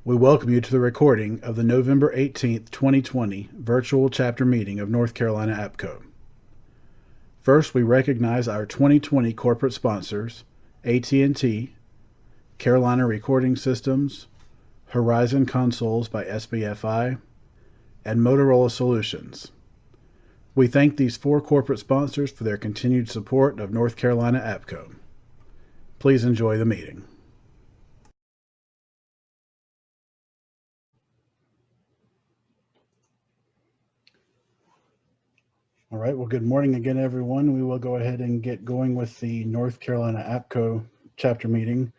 We welcome you to the recording of the November 18th, 2020 virtual chapter meeting of North Carolina APCO. First, we recognize our 2020 corporate sponsors, AT&T, Carolina Recording Systems, Horizon Consoles by SBFI, and Motorola Solutions. We thank these four corporate sponsors for their continued support of North Carolina APCO. Please enjoy the meeting. All right, well, good morning again, everyone. We will go ahead and get going with the North Carolina APCO chapter meeting.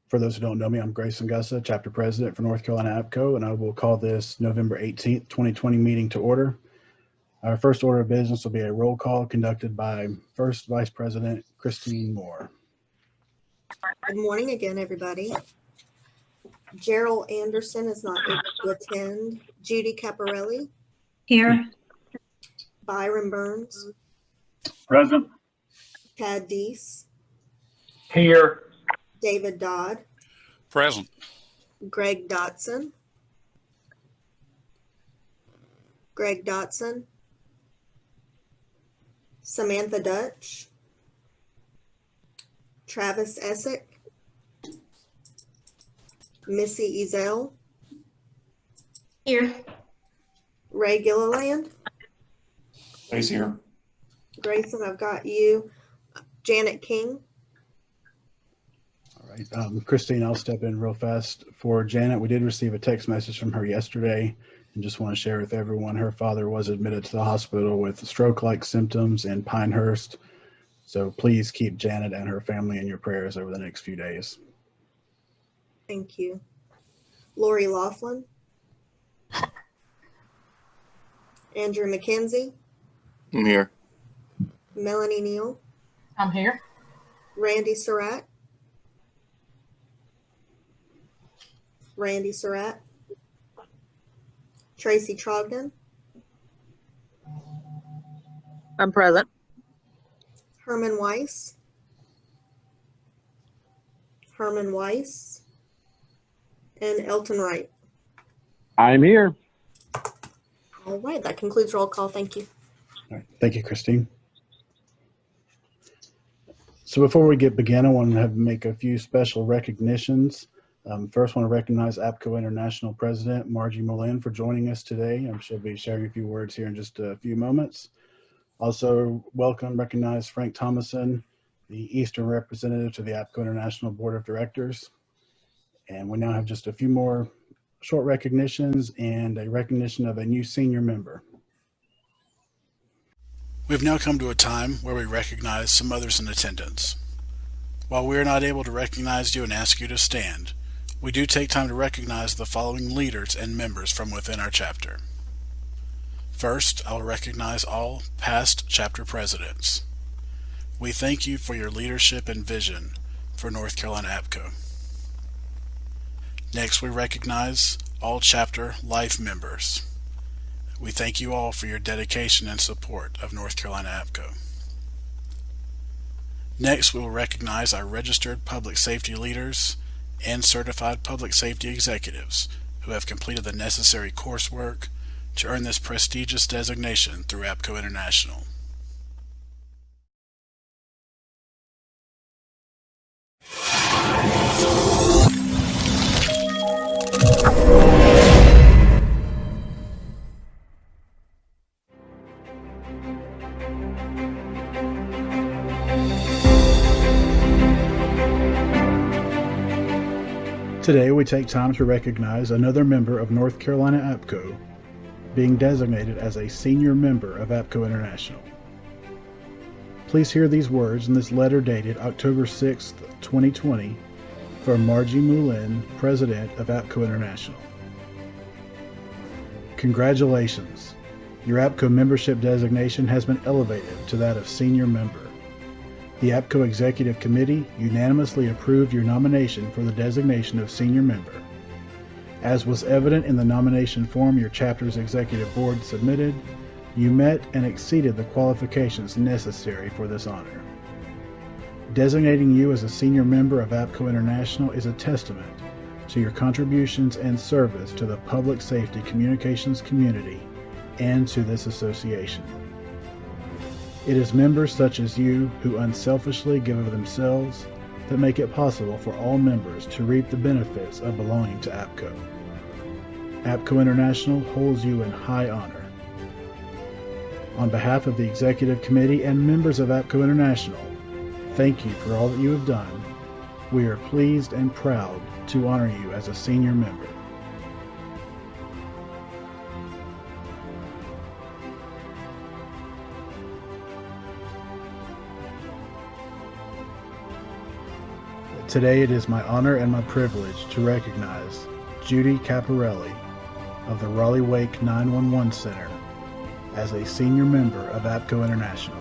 For those who don't know me, I'm Grayson Gusa, chapter president for North Carolina APCO, and I will call this November 18th, 2020 meeting to order. Our first order of business will be a roll call conducted by First Vice President Christine Moore. Good morning again, everybody. Gerald Anderson is not able to attend. Judy Caparrelli. Here. Byron Burns. Present. Tad Deese. Here. David Dodd. Present. Greg Dotson. Greg Dotson. Samantha Dutch. Travis Essick. Missy Ezzell. Here. Ray Gilliland. Ray's here. Grayson, I've got you. Janet King. All right, Christine, I'll step in real fast. For Janet, we did receive a text message from her yesterday and just want to share with everyone her father was admitted to the hospital with stroke-like symptoms in Pinehurst. So please keep Janet and her family in your prayers over the next few days. Thank you. Lori Laughlin. Andrew McKenzie. I'm here. Melanie Neal. I'm here. Randy Surratt. Randy Surratt. Tracy Trogdon. I'm present. Herman Weiss. Herman Weiss. And Elton Wright. I'm here. All right, that concludes roll call. Thank you. All right, thank you, Christine. So before we begin, I want to make a few special recognitions. First, I want to recognize APCO International President Margie Moulin for joining us today. She'll be sharing a few words here in just a few moments. Also, recognize Frank Thomason, the Eastern representative to the APCO International Board of Directors. And we now have just a few more short recognitions and a recognition of a new senior member. We've now come to a time where we recognize some others in attendance. While we are not able to recognize you and ask you to stand, we do take time to recognize the following leaders and members from within our chapter. First, I will recognize all past chapter presidents. We thank you for your leadership and vision for North Carolina APCO. Next, we recognize all chapter life members. We thank you all for your dedication and support of North Carolina APCO. Next, we will recognize our registered public safety leaders and certified public safety executives who have completed the necessary coursework to earn this prestigious designation through APCO International. Today, we take time to recognize another member of North Carolina APCO being designated as a senior member of APCO International. Please hear these words in this letter dated October 6th, 2020, from Margie Moulin, President of APCO International. Congratulations! Your APCO membership designation has been elevated to that of senior member. The APCO Executive Committee unanimously approved your nomination for the designation of senior member. As was evident in the nomination form your chapter's executive board submitted, you met and exceeded the qualifications necessary for this honor. Designating you as a senior member of APCO International is a testament to your contributions and service to the public safety communications community and to this association. It is members such as you who unselfishly give of themselves that make it possible for all members to reap the benefits of belonging to APCO. APCO International holds you in high honor. On behalf of the Executive Committee and members of APCO International, thank you for all that you have done. We are pleased and proud to honor you as a senior member. Today it is my honor and my privilege to recognize Judy Caparrelli of the Raleigh-Wake 911 Center as a senior member of APCO International.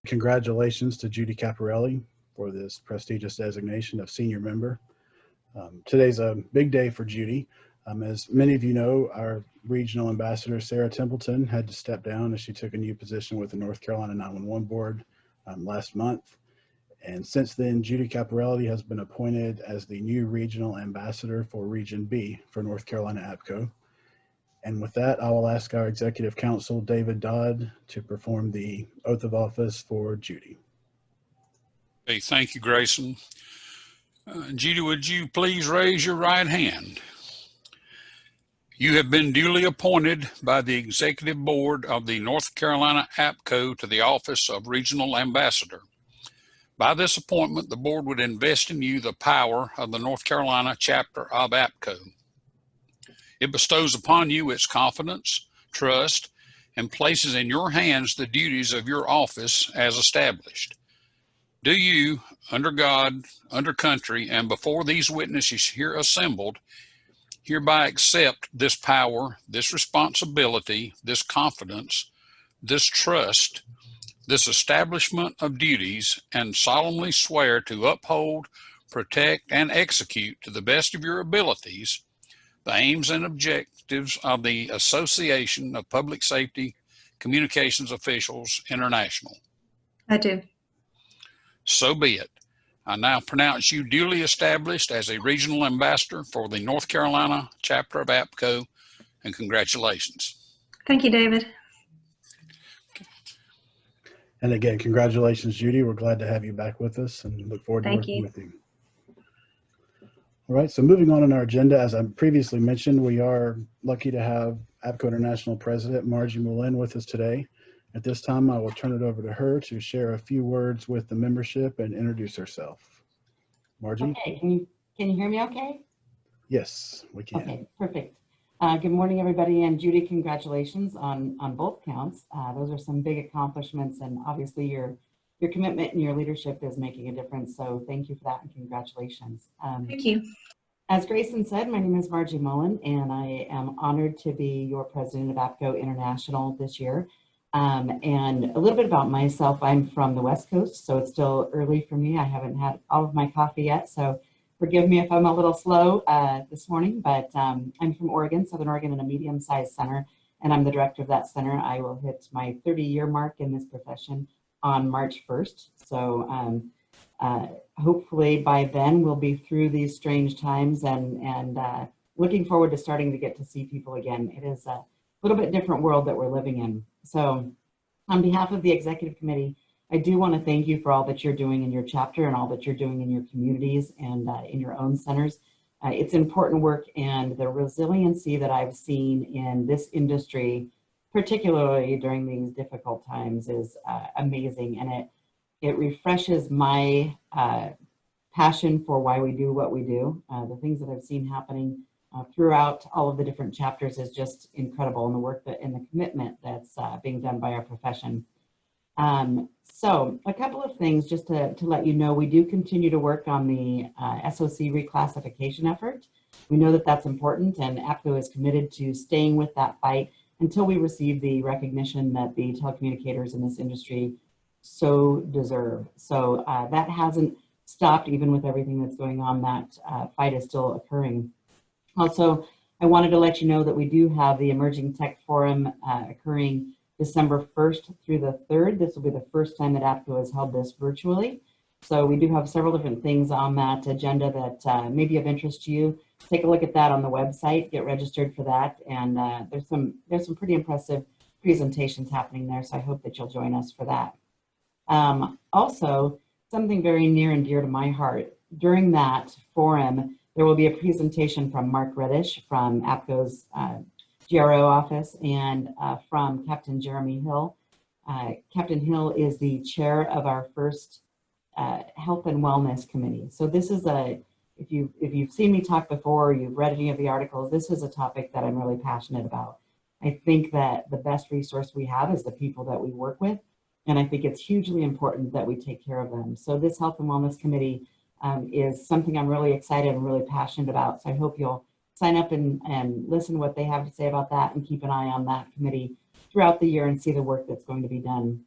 Congratulations to Judy Caparrelli for this prestigious designation of senior member. Today's a big day for Judy. As many of you know, our regional ambassador, Sarah Templeton, had to step down as she took a new position with the North Carolina 911 Board last month. And since then, Judy Caparrelli has been appointed as the new regional ambassador for Region B for North Carolina APCO. And with that, I will ask our Executive Counsel, David Dodd, to perform the oath of office for Judy. Okay, thank you, Grayson. Judy, would you please raise your right hand? You have been duly appointed by the Executive Board of the North Carolina APCO to the office of Regional Ambassador. By this appointment, the board would invest in you the power of the North Carolina chapter of APCO. It bestows upon you its confidence, trust, and places in your hands the duties of your office as established. Do you, under God, under country, and before these witnesses here assembled, hereby accept this power, this responsibility, this confidence, this trust, this establishment of duties, and solemnly swear to uphold, protect, and execute to the best of your abilities the aims and objectives of the Association of Public Safety Communications Officials International? I do. So be it. I now pronounce you duly established as a regional ambassador for the North Carolina chapter of APCO, and congratulations. Thank you, David. And again, congratulations, Judy. We're glad to have you back with us and look forward to working with you. All right, so moving on in our agenda, as I previously mentioned, we are lucky to have APCO International President Margie Moulin with us today. At this time, I will turn it over to her to share a few words with the membership and introduce herself. Margie? Okay, can you hear me okay? Yes, we can. Okay, perfect. Good morning, everybody, and Judy, congratulations on both counts. Those are some big accomplishments, and obviously your commitment and your leadership is making a difference, so thank you for that and congratulations. Thank you. As Grayson said, my name is Margie Moulin, and I am honored to be your president of APCO International this year. And a little bit about myself, I'm from the West Coast, so it's still early for me. I haven't had all of my coffee yet, so forgive me if I'm a little slow this morning, but I'm from Oregon, Southern Oregon, in a medium-sized center, and I'm the director of that center. I will hit my 30-year mark in this profession on March 1st. So hopefully by then we'll be through these strange times and looking forward to starting to get to see people again. It is a little bit different world that we're living in. So on behalf of the executive committee, I do want to thank you for all that you're doing in your chapter and all that you're doing in your communities and in your own centers. It's important work, and the resiliency that I've seen in this industry, particularly during these difficult times, is amazing, and it refreshes my passion for why we do what we do. The things that I've seen happening throughout all of the different chapters is just incredible, and the work that and the commitment that's being done by our profession. So a couple of things just to let you know, we do continue to work on the SOC reclassification effort. We know that that's important, and APCO is committed to staying with that fight until we receive the recognition that the telecommunicators in this industry so deserve. So that hasn't stopped even with everything that's going on. That fight is still occurring. Also, I wanted to let you know that we do have the Emerging Tech Forum occurring December 1st through the 3rd. This will be the first time that APCO has held this virtually. So we do have several different things on that agenda that may be of interest to you. Take a look at that on the website, get registered for that. And there's some pretty impressive presentations happening there. So I hope that you'll join us for that. Also, something very near and dear to my heart, during that forum, there will be a presentation from Mark Reddish from APCO's GRO office and from Captain Jeremy Hill. Captain Hill is the chair of our first Health and Wellness Committee. So this is if you've seen me talk before, or you've read any of the articles, this is a topic that I'm really passionate about. I think that the best resource we have is the people that we work with. And I think it's hugely important that we take care of them. So this Health and Wellness Committee is something I'm really excited and really passionate about. So I hope you'll sign up and listen to what they have to say about that and keep an eye on that committee throughout the year and see the work that's going to be done.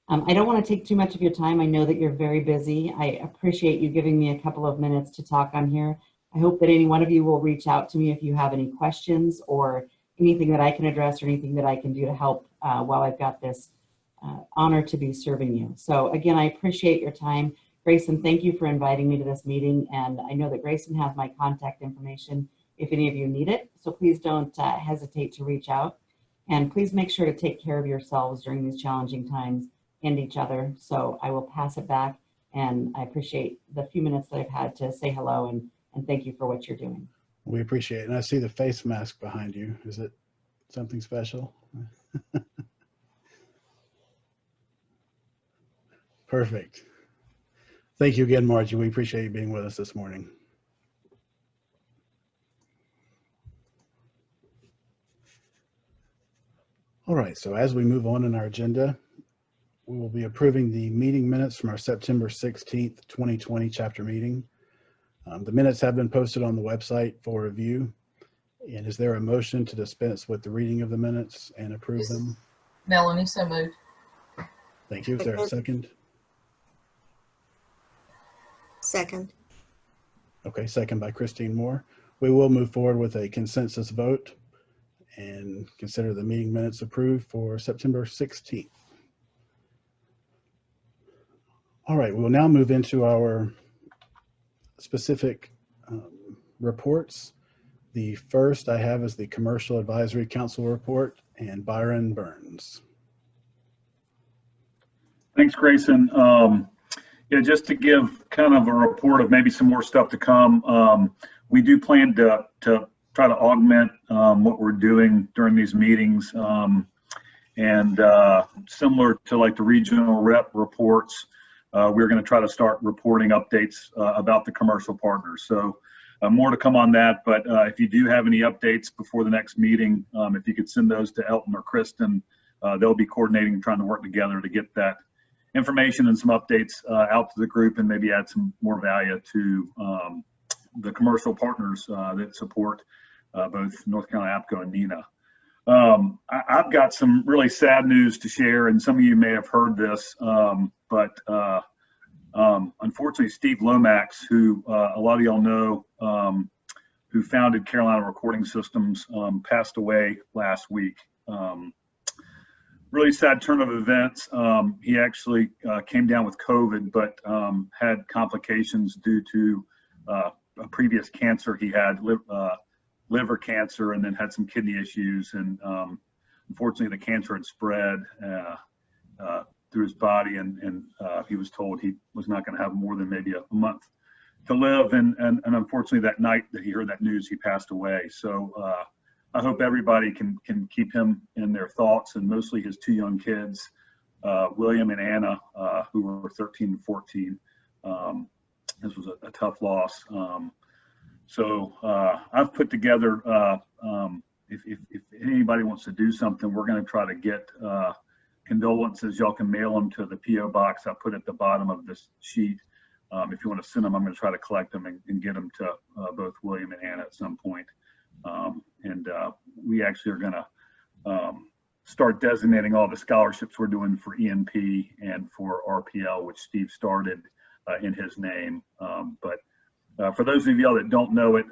I don't want to take too much of your time. I know that you're very busy. I appreciate you giving me a couple of minutes to talk on here. I hope that any one of you will reach out to me if you have any questions or anything that I can address or anything that I can do to help while I've got this honor to be serving you. So again, I appreciate your time. Grayson, thank you for inviting me to this meeting. And I know that Grayson has my contact information if any of you need it. So please don't hesitate to reach out. And please make sure to take care of yourselves during these challenging times and each other. So I will pass it back. And I appreciate the few minutes that I've had to say hello and thank you for what you're doing. We appreciate it. And I see the face mask behind you. Is it something special? Perfect. Thank you again, Margie. We appreciate you being with us this morning. All right, so as we move on in our agenda, we will be approving the meeting minutes from our September 16th, 2020 chapter meeting. The minutes have been posted on the website for review. And is there a motion to dispense with the reading of the minutes and approve them? Melanie, so moved. Thank you. Is there a second? Second. Okay, second by Christine Moore. We will move forward with a consensus vote and consider the meeting minutes approved for September 16th. All right, we will now move into our specific reports. The first I have is the Commercial Advisory Council report, and Byron Burns. Thanks, Grayson. Yeah, just to give kind of a report of maybe some more stuff to come. We do plan to try to augment what we're doing during these meetings, and similar to like the regional rep reports, we're going to try to start reporting updates about the commercial partners. So more to come on that, but if you do have any updates before the next meeting, if you could send those to Elton or Kristen, they'll be coordinating, trying to work together to get that information and some updates out to the group and maybe add some more value to the commercial partners that support both North Carolina APCO and NENA. I've got some really sad news to share, and some of you may have heard this, but unfortunately, Steve Lomax, who a lot of y'all know, who founded Carolina Recording Systems, passed away last week. Really sad turn of events. He actually came down with COVID, but had complications due to a previous cancer he had, liver cancer, and then had some kidney issues. And unfortunately, the cancer had spread through his body, and he was told he was not going to have more than maybe a month to live. And unfortunately, that night that he heard that news, he passed away. So I hope everybody can keep him in their thoughts, and mostly his two young kids, William and Anna, who were 13 and 14. This was a tough loss. So I've put together, if anybody wants to do something, we're going to try to get condolences. Y'all can mail them to the P.O. box I put at the bottom of this sheet. If you want to send them, I'm going to try to collect them and get them to both William and Anna at some point. And we actually are going to start designating all the scholarships we're doing for ENP and for RPL, which Steve started in his name. But For those of y'all that don't know it,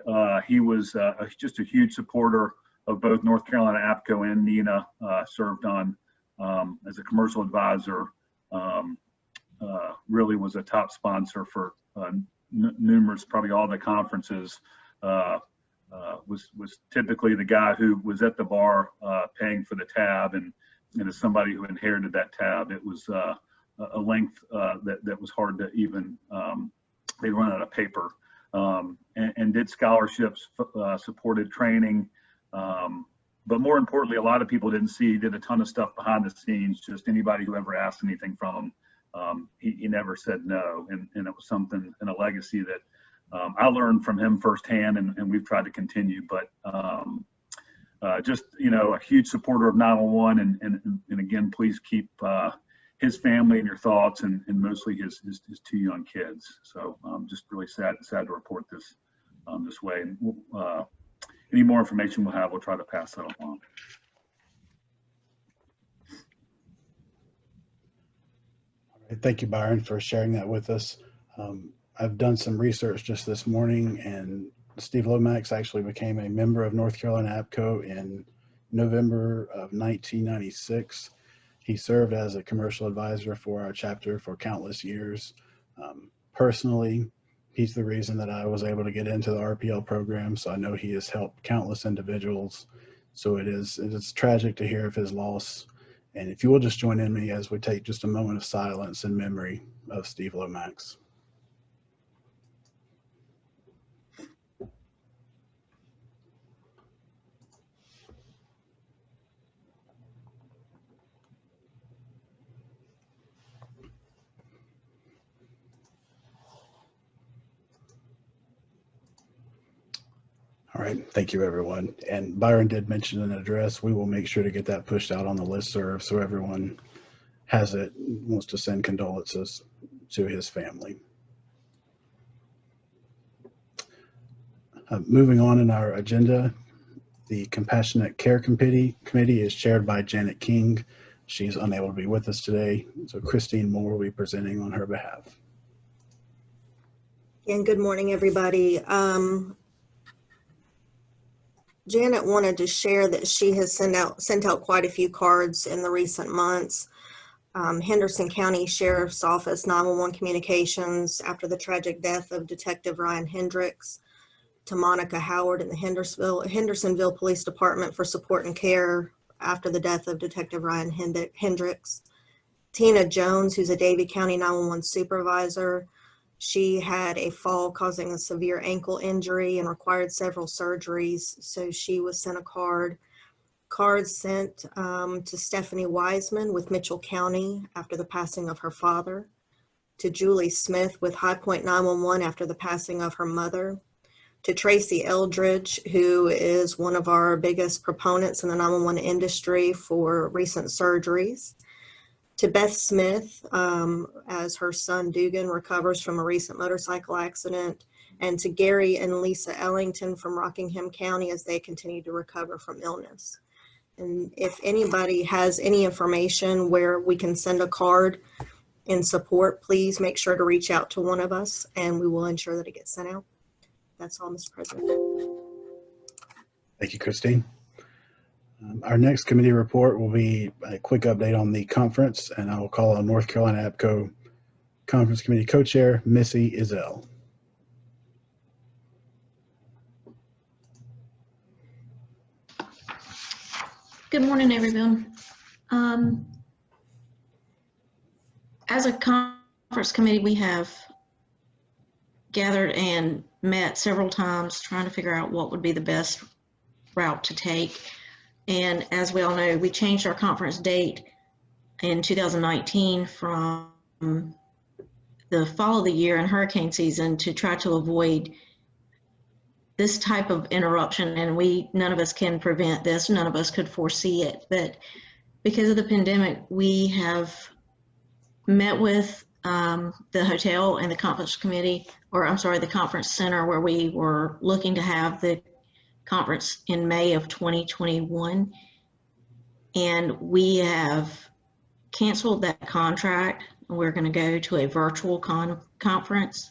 he was just a huge supporter of both North Carolina APCO and NENA, served on as a commercial advisor, really was a top sponsor for numerous, probably all the conferences, was typically the guy who was at the bar paying for the tab, and as somebody who inherited that tab, it was a length that was hard to even, they run out of paper, and did scholarships, supported training, but more importantly, a lot of people didn't see, he did a ton of stuff behind the scenes. Just anybody who ever asked anything from him, he never said no, and it was something and a legacy that I learned from him firsthand, and we've tried to continue. But just, you know, a huge supporter of 911, and again, please keep his family in your thoughts, and mostly his two young kids. So just really sad to report this this way. And any more information we'll have, we'll try to pass that along. Thank you, Byron, for sharing that with us. I've done some research just this morning, and Steve Lomax actually became a member of North Carolina APCO in November of 1996. He served as a commercial advisor for our chapter for countless years. Personally, he's the reason that I was able to get into the RPL program, so I know he has helped countless individuals. So it's tragic to hear of his loss. And if you will just join in me as we take just a moment of silence in memory of Steve Lomax. All right, thank you, everyone. And Byron did mention an address. We will make sure to get that pushed out on the listserv so everyone has it, wants to send condolences to his family. Moving on in our agenda, the Compassionate Care Committee is chaired by Janet King. She's unable to be with us today, so Christine Moore will be presenting on her behalf. And good morning, everybody. Janet wanted to share that she has sent out quite a few cards in the recent months. Henderson County Sheriff's Office 911 communications after the tragic death of Detective Ryan Hendricks, to Monica Howard in the Hendersonville Police Department for support and care after the death of Detective Ryan Hendricks. Tina Jones, who's a Davie County 911 supervisor. She had a fall causing a severe ankle injury and required several surgeries, so she was sent a card. Cards sent to Stephanie Wiseman with Mitchell County after the passing of her father, to Julie Smith with High Point 911 after the passing of her mother, to Tracy Eldridge, who is one of our biggest proponents in the 911 industry for recent surgeries, to Beth Smith as her son Dugan recovers from a recent motorcycle accident, and to Gary and Lisa Ellington from Rockingham County as they continue to recover from illness. And if anybody has any information where we can send a card in support, please make sure to reach out to one of us and we will ensure that it gets sent out. That's all, Mr. President. Thank you, Christine. Our next committee report will be a quick update on the conference, and I will call on North Carolina APCO Conference Committee Co-Chair, Missy Ezzell. Good morning, everyone. As a conference committee, we have gathered and met several times trying to figure out what would be the best route to take. And as we all know, we changed our conference date in 2019 from the fall of the year and hurricane season to try to avoid this type of interruption. And none of us can prevent this, none of us could foresee it. But because of the pandemic, we have met with the hotel and the conference committee, or I'm sorry, the conference center, where we were looking to have the conference in May of 2021, and we have canceled that contract. We're going to go to a virtual conference,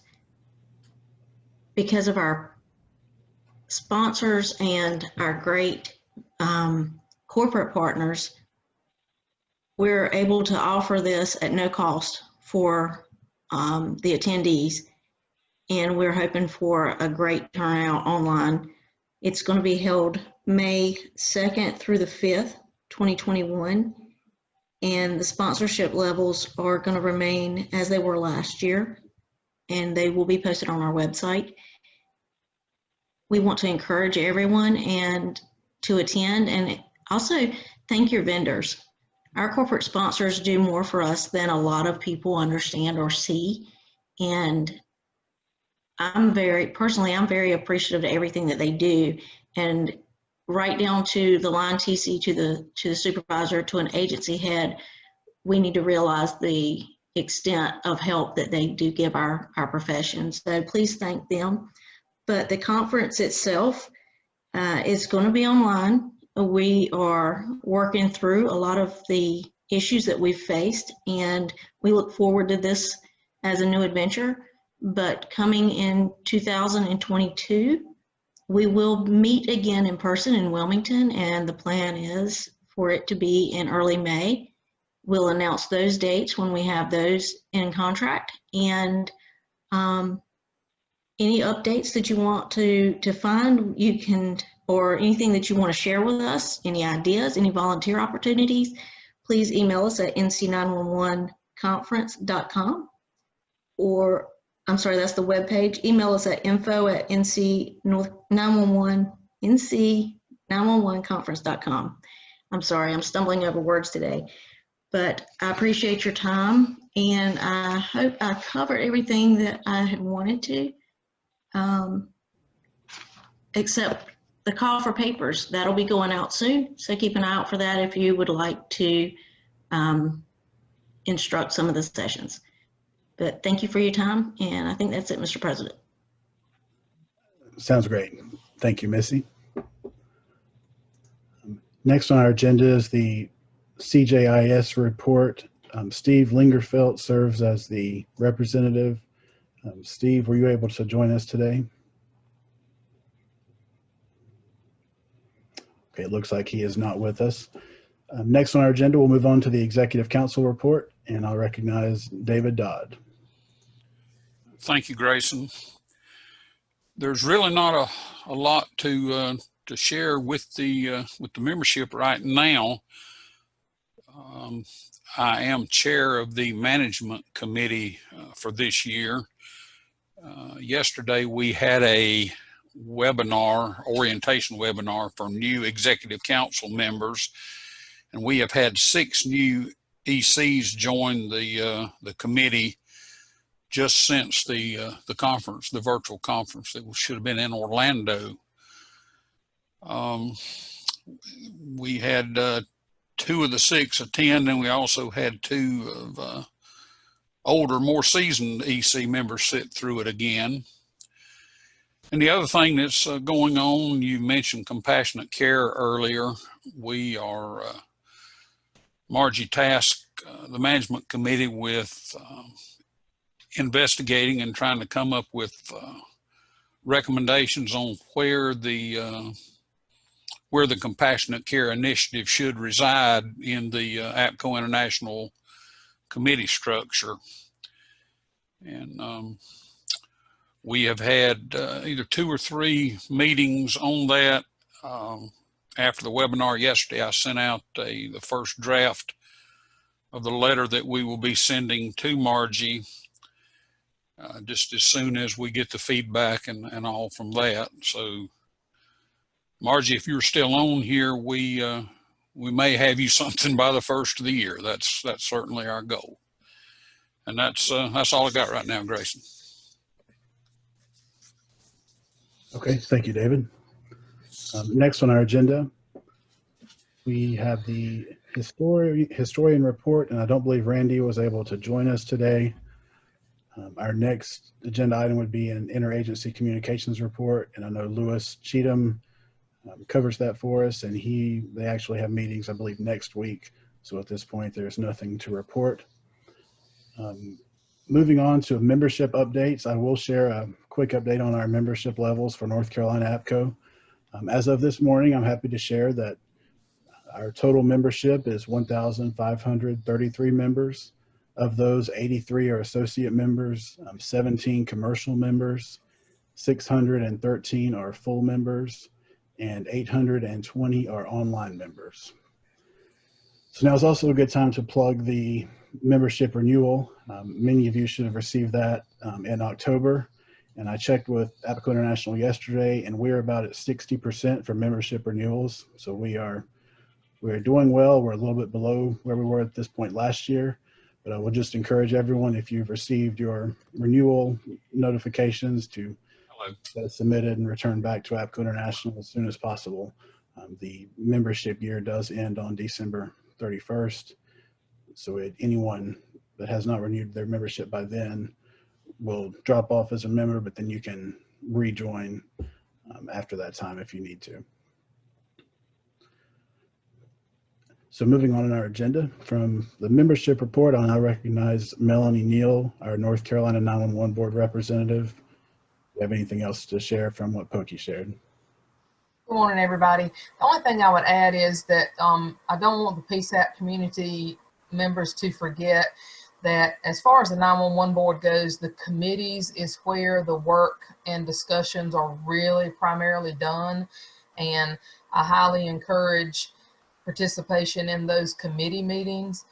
because of our sponsors and our great corporate partners, we're able to offer this at no cost for the attendees. And we're hoping for a great turnout online. It's going to be held May 2nd through the 5th, 2021. And the sponsorship levels are going to remain as they were last year, and they will be posted on our website. We want to encourage everyone and to attend, and also thank your vendors. Our corporate sponsors do more for us than a lot of people understand or see. And I'm very appreciative of everything that they do, and right down to the line TC, to the supervisor, to an agency head, we need to realize the extent of help that they do give our profession. So please thank them. But the conference itself is going to be online. We are working through a lot of the issues that we've faced, and we look forward to this as a new adventure. But coming in 2022, we will meet again in person in Wilmington, and the plan is for it to be in early May. We'll announce those dates when we have those in contract. And any updates that you want to find, you can, or anything that you want to share with us, any ideas, any volunteer opportunities, please email us at nc911conference.com, or I'm sorry, that's the webpage. Email us at info@nc911conference.com. I'm sorry, I'm stumbling over words today, but I appreciate your time, and I hope I covered everything that I had wanted to, except the call for papers. That'll be going out soon, so keep an eye out for that if you would like to instruct some of the sessions. But thank you for your time, and I think that's it, Mr. President. Sounds great. Thank you, Missy. Next on our agenda is the CJIS report. Steve Lingerfelt serves as the representative. Steve, were you able to join us today? Okay, it looks like he is not with us. Next on our agenda, we'll move on to the Executive Council report, and I'll recognize David Dodd. Thank you, Grayson. There's really not a lot to share with the membership right now. I am chair of the management committee for this year. Yesterday we had a orientation webinar for new executive council members, and we have had 6 new ECs join the committee just since the conference, the virtual conference that should have been in Orlando. We had 2 of the 6 attend, and we also had 2 of older, more seasoned EC members sit through it again. And the other thing that's going on, you mentioned compassionate care earlier. We are, Margie tasked the management committee with investigating and trying to come up with recommendations on where the compassionate care initiative should reside in the APCO International committee structure. And we have had either 2 or 3 meetings on that. After the webinar yesterday, I sent out the first draft of the letter that we will be sending to Margie just as soon as we get the feedback and all from that. So Margie, if you're still on here, we may have you something by the first of the year. That's certainly our goal. And that's all I got right now, Grayson. Okay, thank you, David. Next on our agenda, we have the historian report, and I don't believe Randy was able to join us today. Our next agenda item would be an interagency communications report, and I know Lewis Cheatham covers that for us, and they actually have meetings, I believe, next week. So at this point, there's nothing to report. Moving on to membership updates, I will share a quick update on our membership levels for North Carolina APCO. As of this morning, I'm happy to share that our total membership is 1,533 members. Of those, 83 are associate members, 17 commercial members, 613 are full members, and 820 are online members. So now is also a good time to plug the membership renewal. Many of you should have received that in October. And I checked with APCO International yesterday, and we're about at 60% for membership renewals. So we're doing well. We're a little bit below where we were at this point last year. But I will just encourage everyone, if you've received your renewal notifications, to get it submitted and return back to APCO International as soon as possible. The membership year does end on December 31st. So anyone that has not renewed their membership by then will drop off as a member, but then you can rejoin after that time if you need to. So moving on in our agenda, from the membership report, I'll now recognize Melanie Neal, our North Carolina 911 Board representative. Do you have anything else to share from what Pokey shared? Good morning, everybody. The only thing I would add is that I don't want the PSAP community members to forget that as far as the 911 Board goes, the committees is where the work and discussions are really primarily done. And I highly encourage participation in those committee meetings.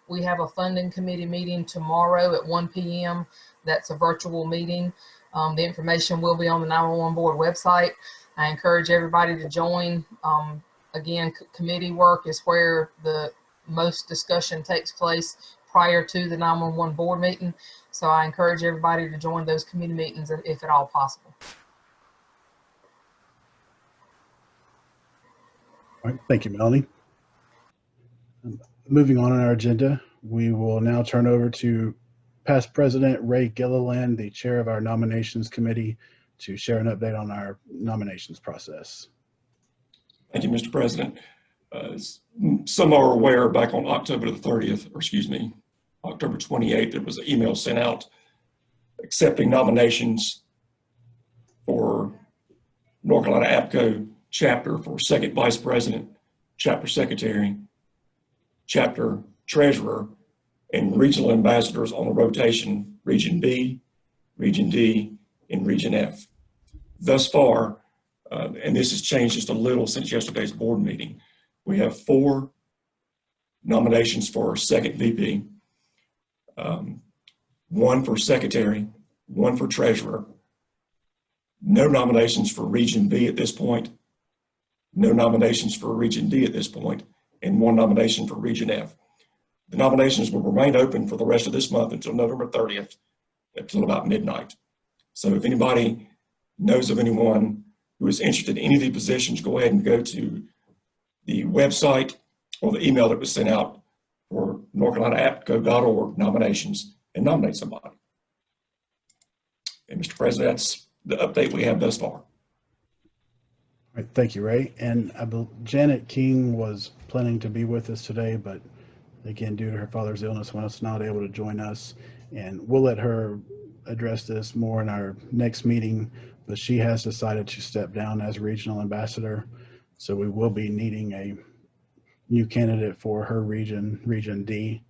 We have a funding committee meeting tomorrow at 1 p.m. That's a virtual meeting. The information will be on the 911 Board website. I encourage everybody to join. Again, committee work is where the most discussion takes place prior to the 911 Board meeting. So I encourage everybody to join those committee meetings if at all possible. All right, thank you, Melanie. Moving on our agenda, we will now turn over to past President Ray Gilliland, the chair of our nominations committee, to share an update on our nominations process. Thank you, Mr. President. As some are aware, back on October the 30th, or excuse me, October 28th, there was an email sent out accepting nominations for North Carolina APCO chapter for second vice president, chapter secretary, chapter treasurer, and regional ambassadors on a rotation, Region B, Region D, and Region F. Thus far, and this has changed just a little since yesterday's board meeting, we have 4 nominations for second VP, 1 for secretary, 1 for treasurer, no nominations for Region B at this point, no nominations for Region D at this point, and 1 nomination for Region F. The nominations will remain open for the rest of this month until November 30th, until about midnight. So if anybody knows of anyone who is interested in any of these positions, go ahead and go to the website or the email that was sent out for northcarolinaapco.org nominations and nominate somebody. And Mr. President, that's the update we have thus far. All right, thank you, Ray. And Janet King was planning to be with us today, but again, due to her father's illness, was not able to join us. And we'll let her address this more in our next meeting, but she has decided to step down as regional ambassador. So we will be needing a new candidate for her region, Region D.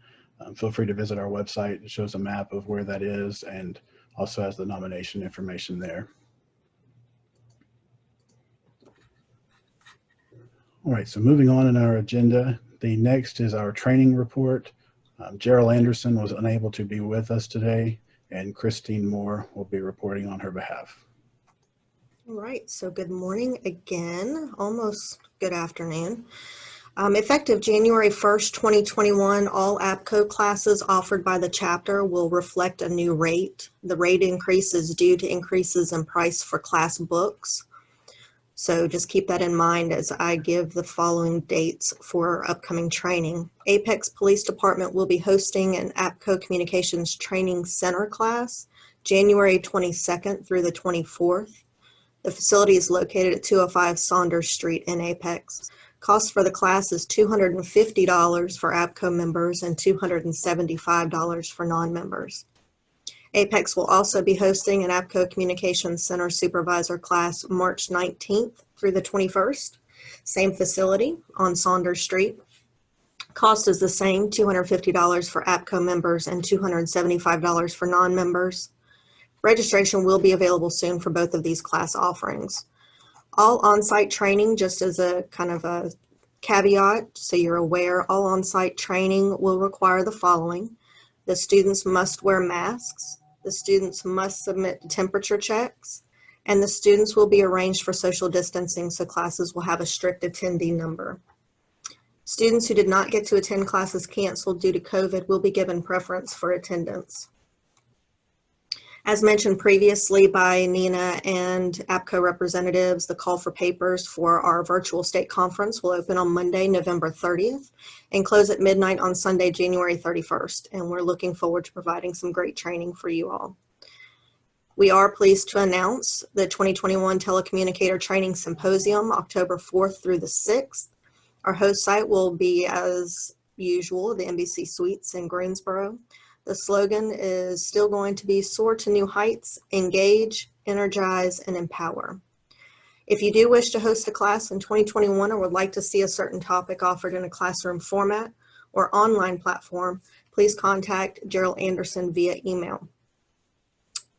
Feel free to visit our website. It shows a map of where that is and also has the nomination information there. All right, so moving on in our agenda, the next is our training report. Gerald Anderson was unable to be with us today, and Christine Moore will be reporting on her behalf. All right, so good morning again, almost good afternoon. Effective January 1st, 2021, all APCO classes offered by the chapter will reflect a new rate. The rate increase is due to increases in price for class books. So just keep that in mind as I give the following dates for upcoming training. Apex Police Department will be hosting an APCO Communications Training Center class, January 22nd through the 24th. The facility is located at 205 Saunders Street in Apex. Cost for the class is $250 for APCO members and $275 for non-members. Apex will also be hosting an APCO Communications Center Supervisor class March 19th through the 21st. Same facility on Saunders Street. Cost is the same, $250 for APCO members and $275 for non-members. Registration will be available soon for both of these class offerings. All on-site training, just as a kind of a caveat, so you're aware, all on-site training will require the following. The students must wear masks. The students must submit temperature checks, and the students will be arranged for social distancing, so classes will have a strict attendee number. Students who did not get to attend classes canceled due to COVID will be given preference for attendance. As mentioned previously by Nina and APCO representatives, the call for papers for our virtual state conference will open on Monday, November 30th and close at midnight on Sunday, January 31st. And we're looking forward to providing some great training for you all. We are pleased to announce the 2021 Telecommunicator Training Symposium, October 4th through the 6th. Our host site will be, as usual, the NBC Suites in Greensboro. The slogan is still going to be soar to new heights, engage, energize, and empower. If you do wish to host a class in 2021 or would like to see a certain topic offered in a classroom format or online platform, please contact Gerald Anderson via email.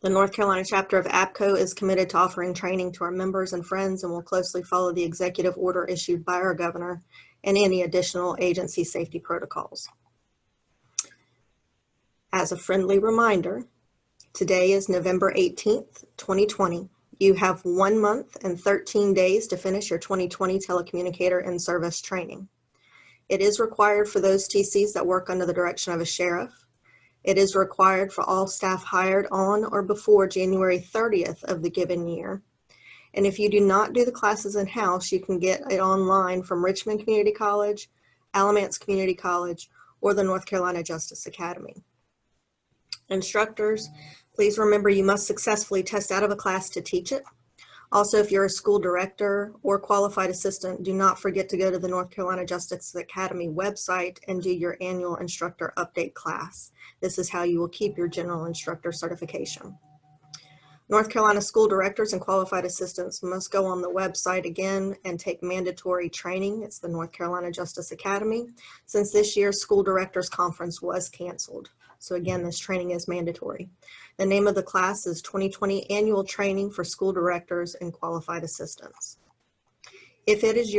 The North Carolina chapter of APCO is committed to offering training to our members and friends and will closely follow the executive order issued by our governor and any additional agency safety protocols. As a friendly reminder, today is November 18th, 2020. You have 1 month and 13 days to finish your 2020 telecommunicator in-service training. It is required for those TCs that work under the direction of a sheriff. It is required for all staff hired on or before January 30th of the given year. And if you do not do the classes in-house, you can get it online from Richmond Community College, Alamance Community College, or the North Carolina Justice Academy. Instructors, please remember you must successfully test out of a class to teach it. Also, if you're a school director or qualified assistant, do not forget to go to the North Carolina Justice Academy website and do your annual instructor update class. This is how you will keep your general instructor certification. North Carolina school directors and qualified assistants must go on the website again and take mandatory training. It's the North Carolina Justice Academy, since this year's school directors conference was canceled. So again, this training is mandatory. The name of the class is 2020 Annual Training for School Directors and Qualified Assistants. If it is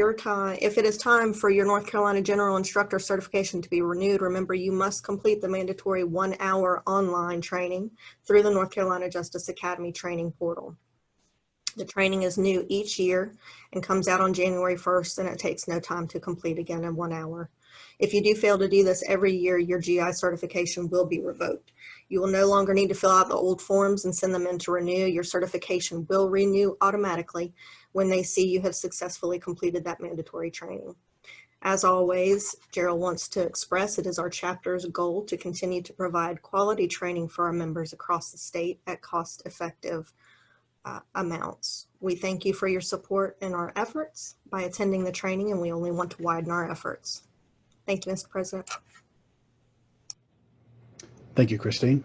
time for your North Carolina General Instructor certification to be renewed, remember you must complete the mandatory 1 hour online training through the North Carolina Justice Academy training portal. The training is new each year and comes out on January 1st, and it takes no time to complete again in 1 hour. If you do fail to do this every year, your GI certification will be revoked. You will no longer need to fill out the old forms and send them in to renew. Your certification will renew automatically when they see you have successfully completed that mandatory training. As always, Gerald wants to express it is our chapter's goal to continue to provide quality training for our members across the state at cost-effective amounts. We thank you for your support in our efforts by attending the training, and we only want to widen our efforts. Thank you, Mr. President. Thank you, Christine.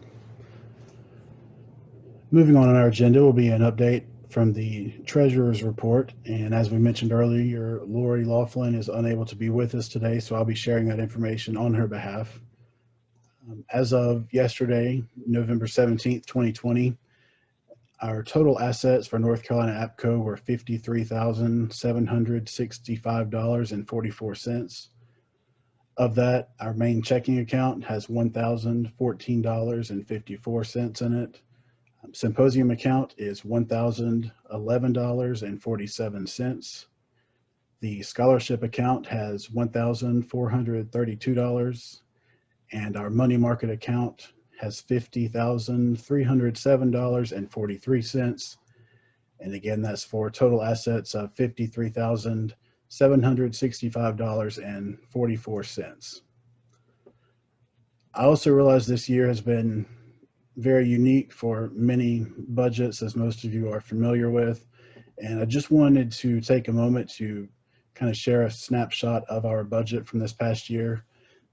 Moving on our agenda will be an update from the Treasurer's Report. And as we mentioned earlier, Lori Laughlin is unable to be with us today, so I'll be sharing that information on her behalf. As of yesterday, November 17th, 2020, our total assets for North Carolina APCO were $53,765.44. Of that, our main checking account has $1,014.54 in it. Symposium account is $1,011.47. The scholarship account has $1,432, and our money market account has $50,307.43. And again, that's for total assets of $53,765.44. I also realize this year has been very unique for many budgets, as most of you are familiar with. And I just wanted to take a moment to kind of share a snapshot of our budget from this past year.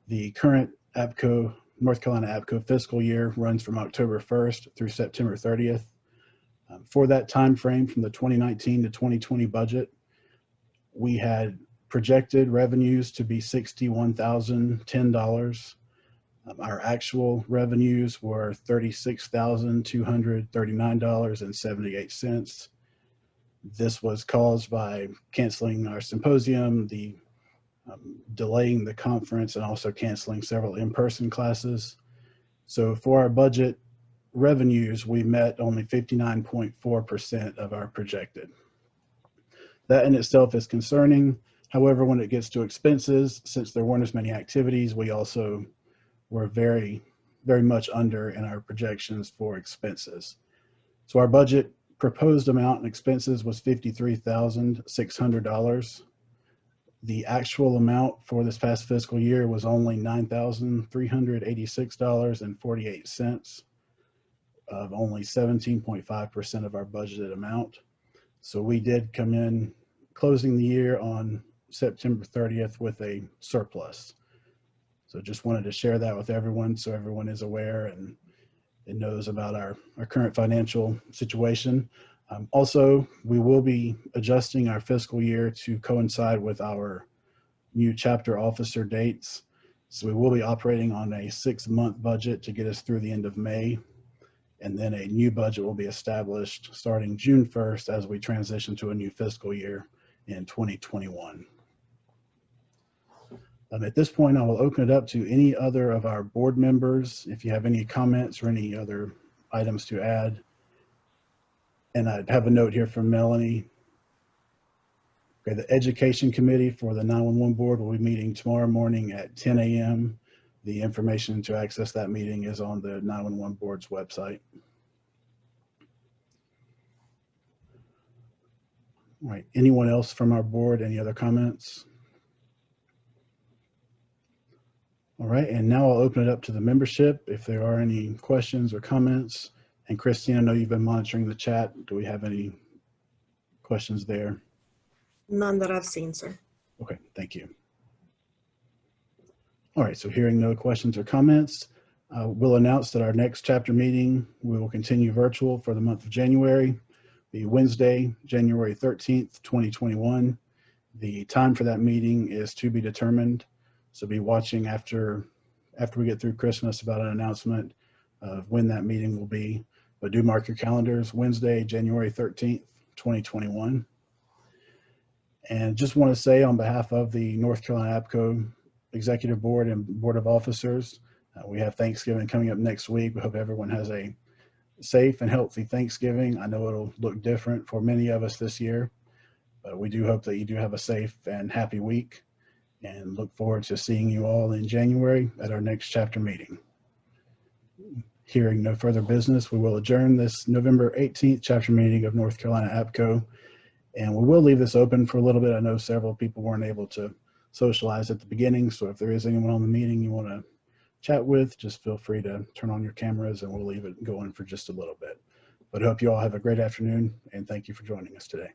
The current APCO North Carolina APCO fiscal year runs from October 1st through September 30th. For that time frame from the 2019 to 2020 budget, we had projected revenues to be $61,010. Our actual revenues were $36,239.78. This was caused by canceling our symposium, delaying the conference, and also canceling several in-person classes. So for our budget revenues, we met only 59.4% of our projected. That in itself is concerning. However, when it gets to expenses, since there weren't as many activities, we also were very, very much under in our projections for expenses. So our budget proposed amount in expenses was $53,600. The actual amount for this past fiscal year was only $9,386.48, of only 17.5% of our budgeted amount. So we did come in closing the year on September 30th with a surplus. So just wanted to share that with everyone so everyone is aware and knows about our current financial situation. Also, we will be adjusting our fiscal year to coincide with our new chapter officer dates. So we will be operating on a 6-month budget to get us through the end of May. And then a new budget will be established starting June 1st as we transition to a new fiscal year in 2021. At this point, I will open it up to any other of our board members if you have any comments or any other items to add. And I'd have a note here from Melanie. Okay, the Education Committee for the 911 Board will be meeting tomorrow morning at 10 a.m. The information to access that meeting is on the 911 Board's website. All right, anyone else from our board, any other comments? All right, and now I'll open it up to the membership if there are any questions or comments. And Christine, I know you've been monitoring the chat. Do we have any questions there? None that I've seen, sir. Okay, thank you. All right, so hearing no questions or comments, we'll announce that our next chapter meeting, we will continue virtual for the month of January, be Wednesday, January 13th, 2021. The time for that meeting is to be determined. So be watching after we get through Christmas about an announcement of when that meeting will be. But do mark your calendars, Wednesday, January 13th, 2021. And just want to say on behalf of the North Carolina APCO Executive Board and Board of Officers, we have Thanksgiving coming up next week. We hope everyone has a safe and healthy Thanksgiving. I know it'll look different for many of us this year, but we do hope that you do have a safe and happy week, and look forward to seeing you all in January at our next chapter meeting. Hearing no further business, we will adjourn this November 18th chapter meeting of North Carolina APCO, and we will leave this open for a little bit. I know several people weren't able to socialize at the beginning, so if there is anyone on the meeting you want to chat with, just feel free to turn on your cameras and we'll leave it going for just a little bit. But I hope you all have a great afternoon, and thank you for joining us today.